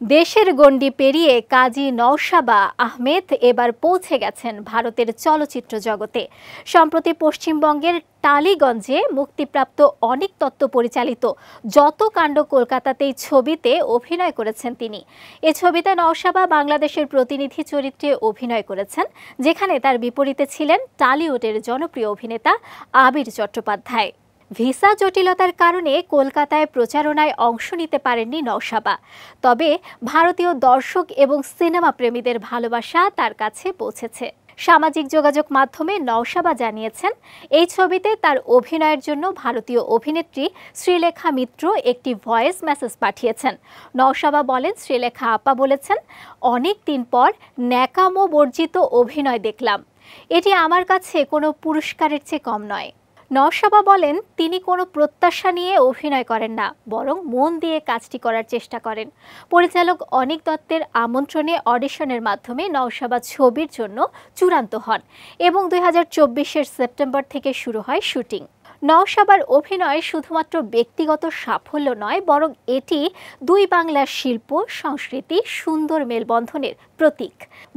দেশের গণ্ডি পেরিয়ে কাজী নওশাবা আহমেদ এবার পৌঁছে গেছেন ভারতের চলচ্চিত্র জগতে। সম্প্রতি পশ্চিমবঙ্গের টালিগঞ্জে মুক্তিপ্রাপ্ত অনিক দত্ত পরিচালিত যত কাণ্ড কলকাতাতেই ছবিতে অভিনয় করেছেন তিনি। এ ছবিতে নওশাবা বাংলাদেশের প্রতিনিধি চরিত্রে অভিনয় করেছেন, যেখানে তার বিপরীতে ছিলেন টলিউডের জনপ্রিয় অভিনেতা আবির চট্টোপাধ্যায়। ভিসা জটিলতার কারণে কলকাতায় প্রচারণায় অংশ নিতে পারেননি নওশাবা। তবে ভারতীয় দর্শক এবং সিনেমা প্রেমীদের ভালোবাসা তার কাছে পৌঁছেছে। সামাজিক যোগাযোগ মাধ্যমে নওশাবা জানিয়েছেন, এই ছবিতে তার অভিনয়ের জন্য ভারতীয় অভিনেত্রী শ্রীলেখা মিত্র একটি ভয়েস মেসেজ পাঠিয়েছেন। নওশাবা বলেন, শ্রীলেখা আপা বলেছেন, অনেক দিন পর ন্যাকামো বর্জিত অভিনয় দেখলাম। এটি আমার কাছে কোনো পুরস্কারের চেয়ে কম নয়। নওশাবা বলেন, তিনি কোনো প্রত্যাশা নিয়ে অভিনয় করেন না, বরং মন দিয়ে কাজটি করার চেষ্টা করেন। পরিচালক অনিক দত্তের আমন্ত্রণে অডিশনের মাধ্যমে নওশাবা ছবির জন্য চূড়ান্ত হন এবং 2024-এর সেপ্টেম্বর থেকে শুরু হয় শুটিং। নওশাবার অভিনয় শুধুমাত্র ব্যক্তিগত সাফল্য নয়, বরং এটি দুই বাংলার শিল্প সংস্কৃতি সুন্দর মেলবন্ধনের প্রতীক।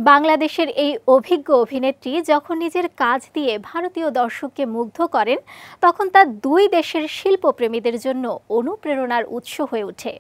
বাংলাদেশের এই অভিজ্ঞ অভিনেত্রী যখন নিজের কাজ দিয়ে ভারতীয় দর্শককে মুগ্ধ করেন, তখন তা দুই দেশের শিল্পপ্রেমীদের জন্য অনুপ্রেরণার উৎস হয়ে ওঠে।